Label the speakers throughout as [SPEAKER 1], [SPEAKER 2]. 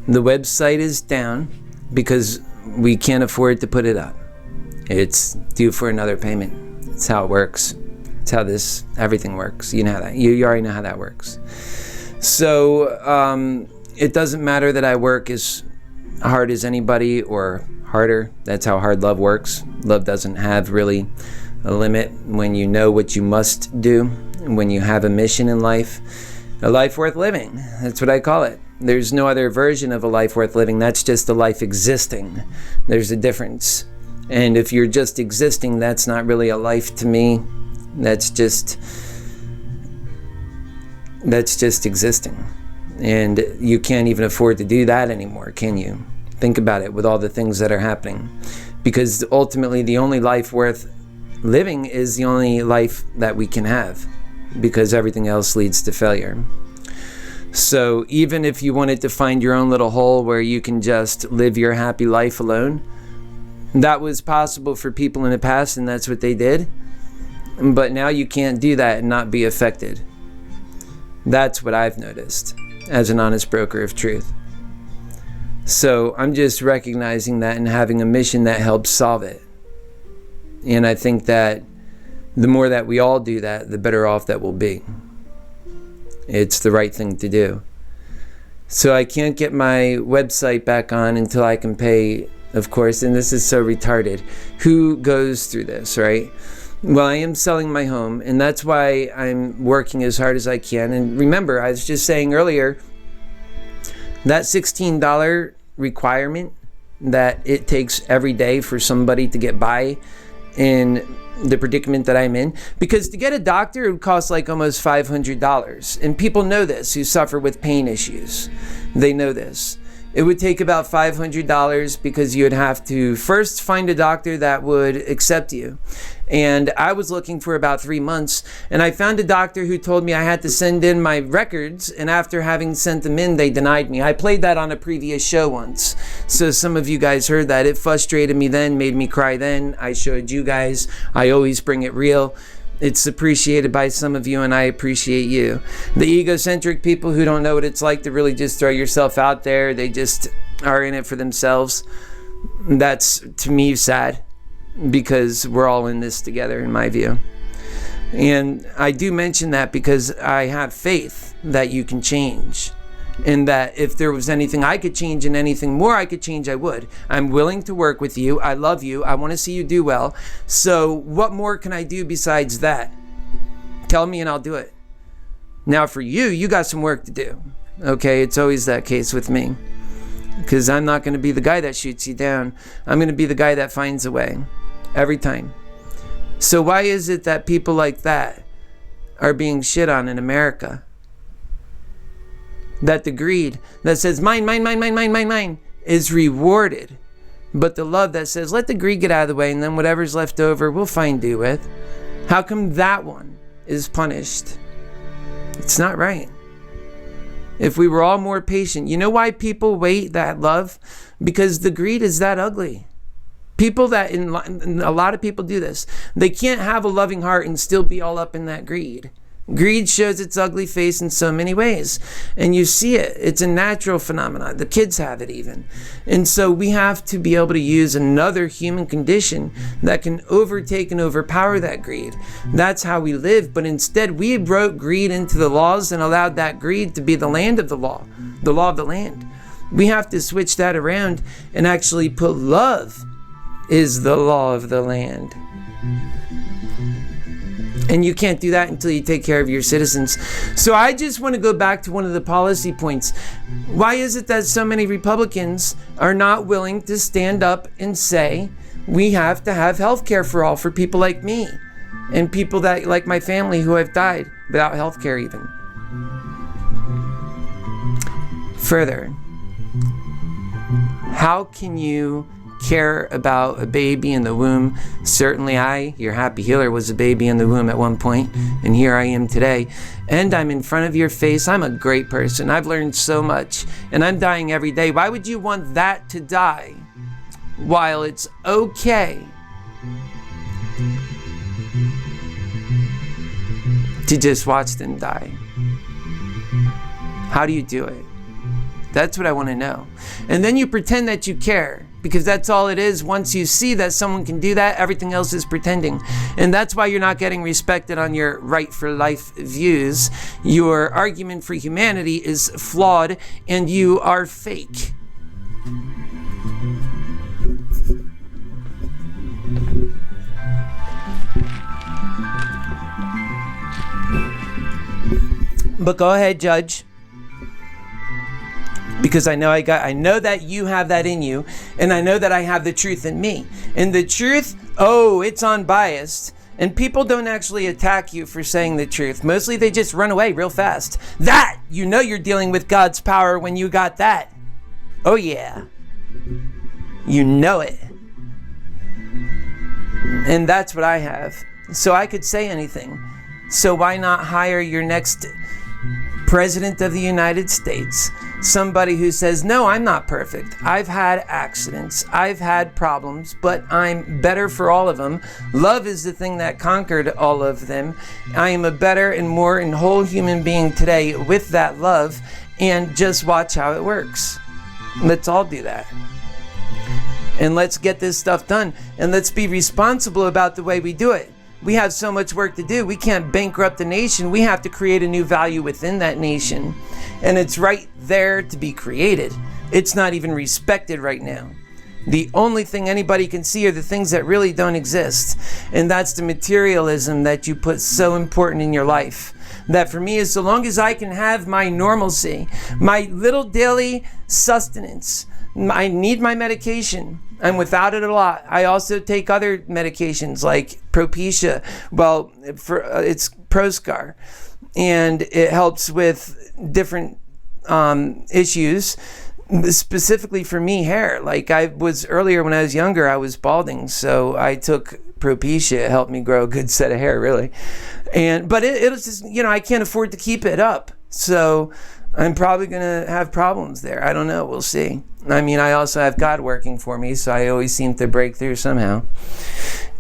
[SPEAKER 1] The website is down because we can't afford to put it up. It's due for another payment. It's how it works. It's how everything works. You know how that. You already know how that works. So it doesn't matter that I work as hard as anybody or harder. That's how hard love works. Love doesn't have really a limit when you know what you must do, when you have a mission in life, a life worth living. That's what I call it. There's no other version of a life worth living. That's just a life existing. There's a difference. And if you're just existing, that's not really a life to me. That's just existing. And you can't even afford to do that anymore, can you? Think about it with all the things that are happening. Because ultimately, the only life worth living is the only life that we can have. Because everything else leads to failure. So even if you wanted to find your own little hole where you can just live your happy life alone, that was possible for people in the past, and that's what they did. But now you can't do that and not be affected. That's what I've noticed as an honest broker of truth. So I'm just recognizing that and having a mission that helps solve it. And I think that the more that we all do that, the better off that we'll be. It's the right thing to do. So I can't get my website back on until I can pay, of course, and this is so retarded. Who goes through this, right? Well, I am selling my home, and that's why I'm working as hard as I can. And remember, I was just saying earlier, that $16 requirement that it takes every day for somebody to get by in the predicament that I'm in, because to get a doctor it would cost like almost $500, and people know this who suffer with pain issues. They know this. It would take about $500 because you would have to first find a doctor that would accept you. And I was looking for about 3 months, and I found a doctor who told me I had to send in my records, and after having sent them in, they denied me. I played that on a previous show once, so some of you guys heard that. It frustrated me then, made me cry then. I showed you guys. I always bring it real. It's appreciated by some of you, and I appreciate you. The egocentric people who don't know what it's like to really just throw yourself out there, they just are in it for themselves. That's, to me, sad, because we're all in this together, in my view. And I do mention that because I have faith that you can change, and that if there was anything I could change and anything more I could change, I would. I'm willing to work with you. I love you. I want to see you do well. So what more can I do besides that? Tell me and I'll do it. Now for you, you got some work to do. Okay, it's always that case with me, because I'm not going to be the guy that shoots you down. I'm going to be the guy that finds a way every time. So why is it that people like that are being shit on in America? That the greed that says mine, mine, mine, mine, mine, mine, mine is rewarded. But the love that says let the greed get out of the way and then whatever's left over we'll find do with. How come that one is punished? It's not right. If we were all more patient, you know why people wait that love? Because the greed is that ugly. People that, a lot of people do this. They can't have a loving heart and still be all up in that greed. Greed shows its ugly face in so many ways. And you see it. It's a natural phenomenon. The kids have it even. And so we have to be able to use another human condition that can overtake and overpower that greed. That's how we live. But instead, we wrote greed into the laws and allowed that greed to be the land of the law of the land. We have to switch that around and actually put love is the law of the land. And you can't do that until you take care of your citizens. So I just want to go back to one of the policy points. Why is it that so many Republicans are not willing to stand up and say, we have to have health care for all, for people like me and people that like my family who have died without health care even? Further, how can you care about a baby in the womb? Certainly I, your happy healer, was a baby in the womb at one point, and here I am today, and I'm in front of your face. I'm a great person. I've learned so much, and I'm dying every day. Why would you want that to die while it's okay to just watch them die? How do you do it? That's what I want to know. And then you pretend that you care, because that's all it is. Once you see that someone can do that, everything else is pretending. And that's why you're not getting respected on your right for life views. Your argument for humanity is flawed, and you are fake. But go ahead, judge. Because I know that you have that in you, and I know that I have the truth in me. And the truth, it's unbiased. And people don't actually attack you for saying the truth. Mostly they just run away real fast. That, you're dealing with God's power when you got that. Oh yeah. You know it. And that's what I have. So I could say anything. So why not hire your next President of the United States, somebody who says, no, I'm not perfect. I've had accidents. I've had problems, but I'm better for all of them. Love is the thing that conquered all of them. I am a better and more and whole human being today with that love, and just watch how it works. Let's all do that. And let's get this stuff done, and let's be responsible about the way we do it. We have so much work to do. We can't bankrupt the nation. We have to create a new value within that nation. And it's right there to be created. It's not even respected right now. The only thing anybody can see are the things that really don't exist. And that's the materialism that you put so important in your life. That for me is, so long as I can have my normalcy, my little daily sustenance, I need my medication. I'm without it a lot. I also take other medications like Propecia. Well, it's Proscar, and it helps with different issues. Specifically for me, hair. Like earlier when I was younger, I was balding, so I took Propecia. It helped me grow a good set of hair, really. But it was just, I can't afford to keep it up, so I'm probably gonna have problems there. I don't know. We'll see. I also have God working for me, so I always seem to break through somehow.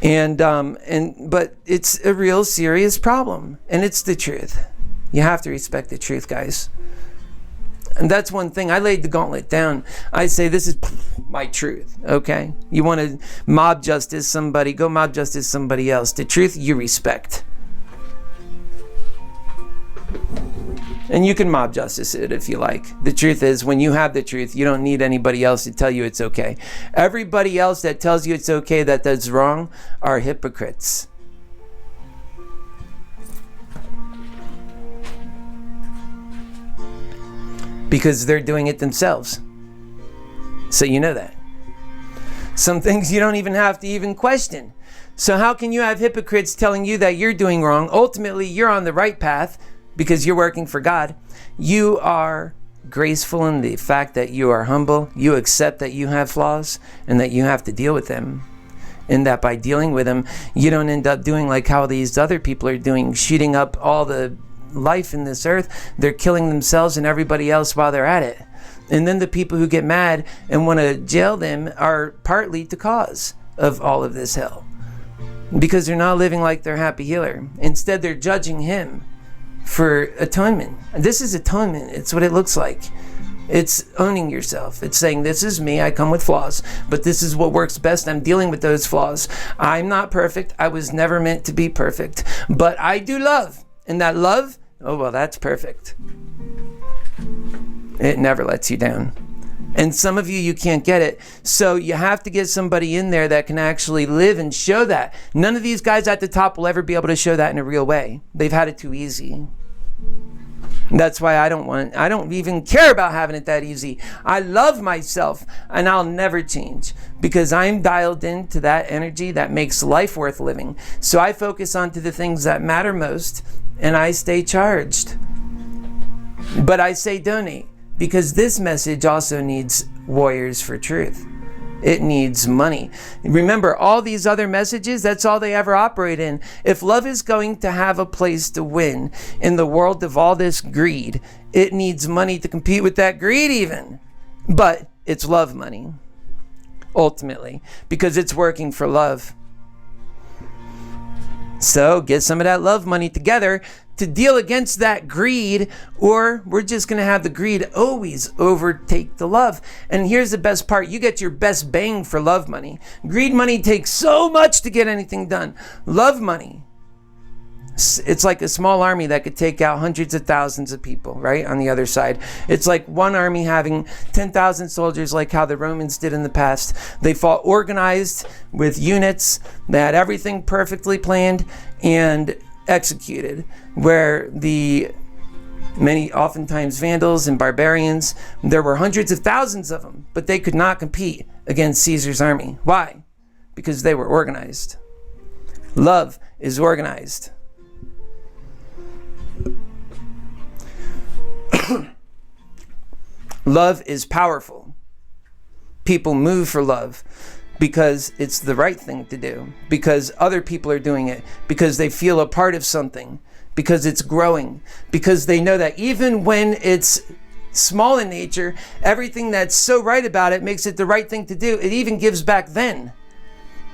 [SPEAKER 1] But it's a real serious problem, and it's the truth. You have to respect the truth, guys. And that's one thing. I laid the gauntlet down. I say, this is my truth, okay? You want to mob justice somebody, go mob justice somebody else. The truth, you respect. And you can mob justice it if you like. The truth is, when you have the truth, you don't need anybody else to tell you it's okay. Everybody else that tells you it's okay that does wrong are hypocrites. Because they're doing it themselves. So you know that. Some things you don't even have to even question. So how can you have hypocrites telling you that you're doing wrong? Ultimately, you're on the right path because you're working for God. You are graceful in the fact that you are humble. You accept that you have flaws and that you have to deal with them. And that by dealing with them, you don't end up doing like how these other people are doing, shooting up all the life in this earth. They're killing themselves and everybody else while they're at it. And then the people who get mad and want to jail them are partly the cause of all of this hell. Because they're not living like their happy healer. Instead, they're judging him for atonement. This is atonement. It's what it looks like. It's owning yourself. It's saying, this is me. I come with flaws, but this is what works best. I'm dealing with those flaws. I'm not perfect. I was never meant to be perfect, but I do love. And that love, that's perfect. It never lets you down. And some of you can't get it. So you have to get somebody in there that can actually live and show that. None of these guys at the top will ever be able to show that in a real way. They've had it too easy. That's why I don't even care about having it that easy. I love myself, and I'll never change because I'm dialed into that energy that makes life worth living. So I focus on to the things that matter most, and I stay charged. But I say donate because this message also needs warriors for truth. It needs money. Remember, all these other messages, that's all they ever operate in. If love is going to have a place to win in the world of all this greed, it needs money to compete with that greed even. But it's love money, ultimately, because it's working for love. So get some of that love money together to deal against that greed, or we're just going to have the greed always overtake the love. And here's the best part. You get your best bang for love money. Greed money takes so much to get anything done. Love money, it's like a small army that could take out hundreds of thousands of people, right? On the other side, it's like one army having 10,000 soldiers, like how the Romans did in the past. They fought organized with units. They had everything perfectly planned and executed, where the many oftentimes Vandals and barbarians, there were hundreds of thousands of them, but they could not compete against Caesar's army. Why? Because they were organized. Love is organized. Love is powerful. People move for love because it's the right thing to do, because other people are doing it, because they feel a part of something, because it's growing, because they know that even when it's small in nature, everything that's so right about it makes it the right thing to do. It even gives back then.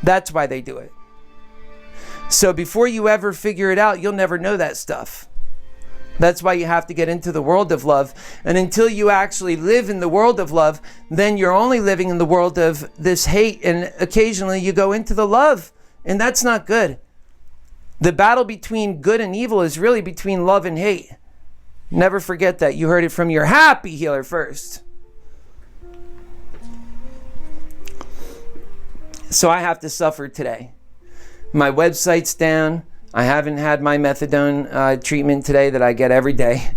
[SPEAKER 1] That's why they do it. So before you ever figure it out, you'll never know that stuff. That's why you have to get into the world of love. And until you actually live in the world of love, then you're only living in the world of this hate. And occasionally you go into the love. And that's not good. The battle between good and evil is really between love and hate. Never forget that. You heard it from your happy healer first. So I have to suffer today. My website's down. I haven't had my methadone treatment today that I get every day.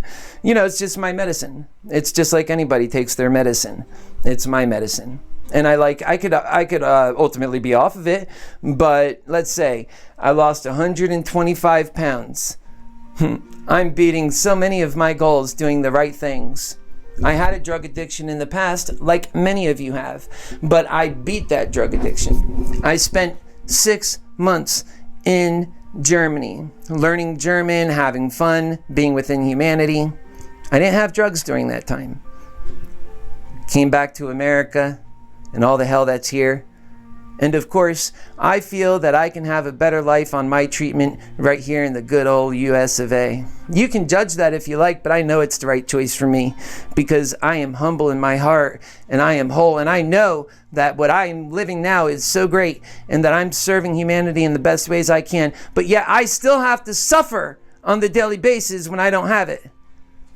[SPEAKER 1] You know, it's just my medicine. It's just like anybody takes their medicine. It's my medicine. And I could ultimately be off of it, but let's say I lost 125 pounds. I'm beating so many of my goals doing the right things. I had a drug addiction in the past, like many of you have, but I beat that drug addiction. I spent 6 months in Germany, learning German, having fun, being within humanity. I didn't have drugs during that time. Came back to America and all the hell that's here. And of course, I feel that I can have a better life on my treatment right here in the good old US of A. You can judge that if you like, but I know it's the right choice for me because I am humble in my heart and I am whole. And I know that what I am living now is so great and that I'm serving humanity in the best ways I can. But yet I still have to suffer on the daily basis when I don't have it.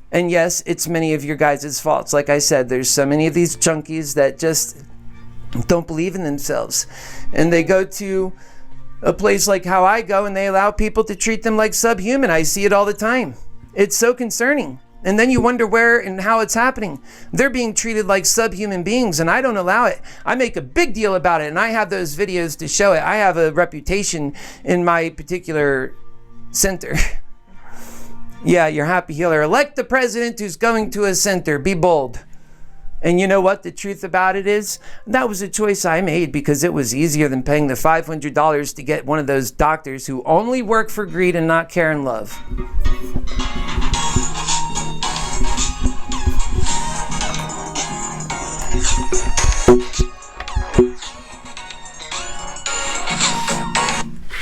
[SPEAKER 1] And yes, it's many of your guys' faults. Like I said, there's so many of these junkies that just don't believe in themselves. And they go to a place like how I go and they allow people to treat them like subhuman. I see it all the time. It's so concerning. And then you wonder where and how it's happening. They're being treated like subhuman beings and I don't allow it. I make a big deal about it and I have those videos to show it. I have a reputation in my particular center. Yeah, your happy healer. Elect the president who's going to a center. Be bold. And you know what the truth about it is? That was a choice I made because it was easier than paying the $500 to get one of those doctors who only work for greed and not care and love.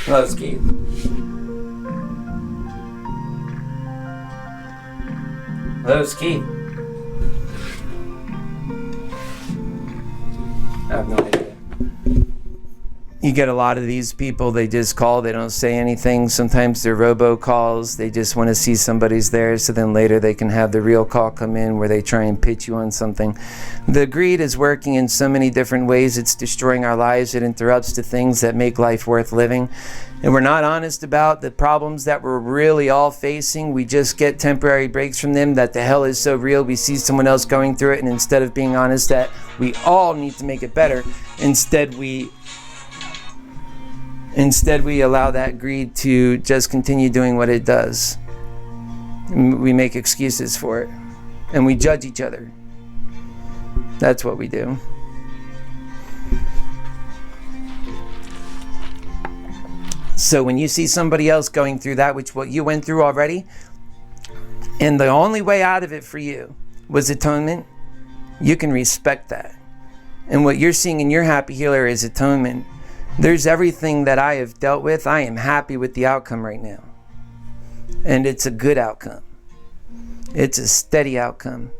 [SPEAKER 1] Love's key. Love's key. I have no idea. You get a lot of these people, they just call, they don't say anything. Sometimes they're robocalls, they just want to see somebody's there so then later they can have the real call come in where they try and pitch you on something. The greed is working in so many different ways. It's destroying our lives. It interrupts the things that make life worth living. And we're not honest about the problems that we're really all facing. We just get temporary breaks from them, that the hell is so real. We see someone else going through it, and instead of being honest that we all need to make it better, instead we allow that greed to just continue doing what it does. We make excuses for it, and we judge each other. That's what we do. So when you see somebody else going through that, which what you went through already, and the only way out of it for you was atonement, you can respect that. And what you're seeing in your happy healer is atonement. There's everything that I have dealt with. I am happy with the outcome right now. And it's a good outcome. It's a steady outcome.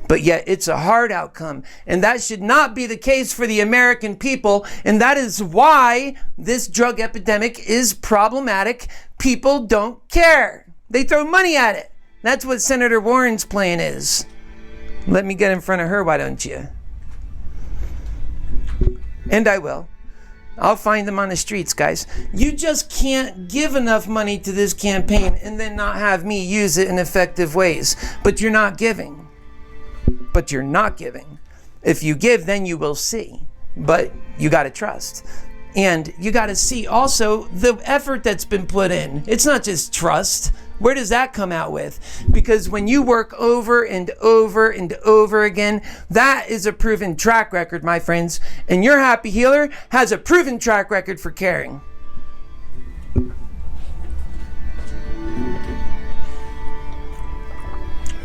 [SPEAKER 1] But yet it's a hard outcome. And that should not be the case for the American people. And that is why this drug epidemic is problematic. People don't care. They throw money at it. That's what Senator Warren's plan is. Let me get in front of her, why don't you? And I will. I'll find them on the streets, guys. You just can't give enough money to this campaign and then not have me use it in effective ways. But you're not giving. But you're not giving. If you give, then you will see. But you got to trust. And you got to see also the effort that's been put in. It's not just trust. Where does that come out with? Because when you work over and over and over again, that is a proven track record, my friends. And your Happy Healer has a proven track record for caring.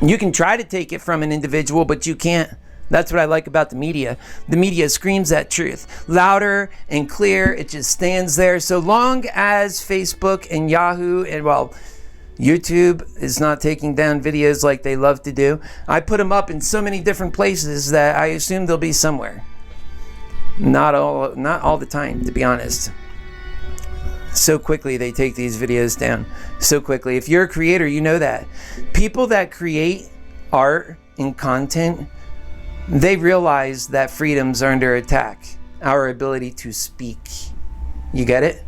[SPEAKER 1] You can try to take it from an individual, but you can't. That's what I like about the media. The media screams that truth louder and clear. It just stands there. So long as Facebook and Yahoo and, well, YouTube is not taking down videos like they love to do. I put them up in so many different places that I assume they'll be somewhere. Not all the time, to be honest. So quickly they take these videos down. So quickly. If you're a creator, you know that. People that create art and content, they realize that freedoms are under attack. Our ability to speak. You get it?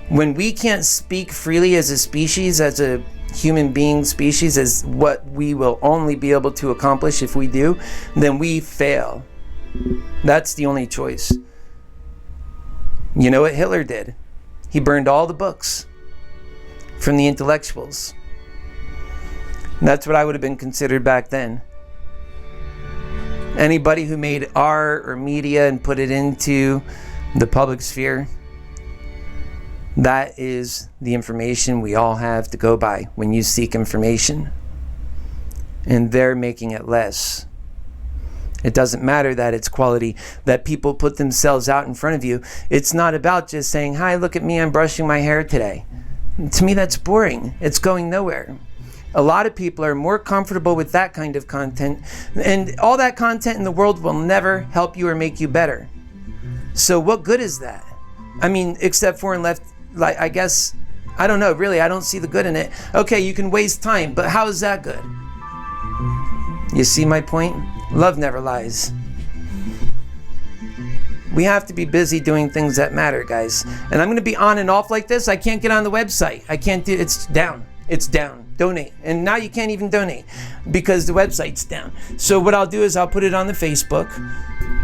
[SPEAKER 1] When we can't speak freely as a species, as a human being species, as what we will only be able to accomplish if we do, then we fail. That's the only choice. You know what Hitler did? He burned all the books from the intellectuals. That's what I would have been considered back then. Anybody who made art or media and put it into the public sphere, that is the information we all have to go by when you seek information. And they're making it less. It doesn't matter that it's quality, that people put themselves out in front of you. It's not about just saying, hi, look at me, I'm brushing my hair today. To me, that's boring. It's going nowhere. A lot of people are more comfortable with that kind of content, and all that content in the world will never help you or make you better. So what good is that? I mean, except for and left, like, I guess, I don't know, really, I don't see the good in it. Okay, you can waste time, but how is that good? You see my point? Love never lies. We have to be busy doing things that matter, guys. And I'm going to be on and off like this. I can't get on the website. I can't do, it's down. It's down. Donate. And now you can't even donate because the website's down. So what I'll do is I'll put it on the Facebook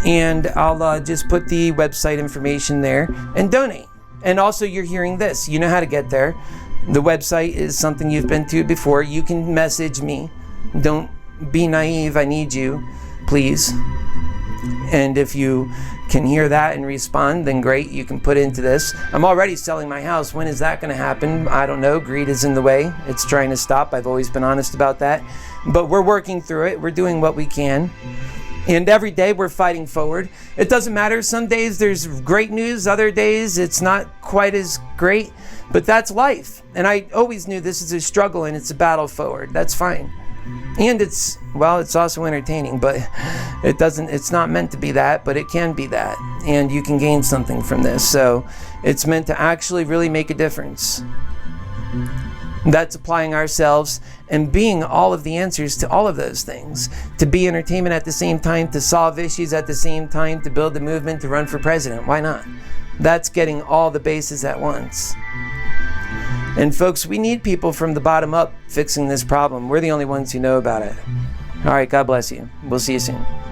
[SPEAKER 1] and I'll just put the website information there and donate. And also you're hearing this. You know how to get there. The website is something you've been to before. You can message me. Don't be naive. I need you, please. And if you can hear that and respond, then great, you can put into this. I'm already selling my house. When is that going to happen? I don't know. Greed is in the way. It's trying to stop. I've always been honest about that. But we're working through it. We're doing what we can. And every day we're fighting forward. It doesn't matter. Some days there's great news. Other days it's not quite as great. But that's life. And I always knew this is a struggle and it's a battle forward. That's fine. And it's also entertaining, but it's not meant to be that, but it can be that. And you can gain something from this. So it's meant to actually really make a difference. That's applying ourselves and being all of the answers to all of those things. To be entertainment at the same time, to solve issues at the same time, to build the movement, to run for president. Why not? That's getting all the bases at once. And folks, we need people from the bottom up fixing this problem. We're the only ones who know about it. All right, God bless you. We'll see you soon.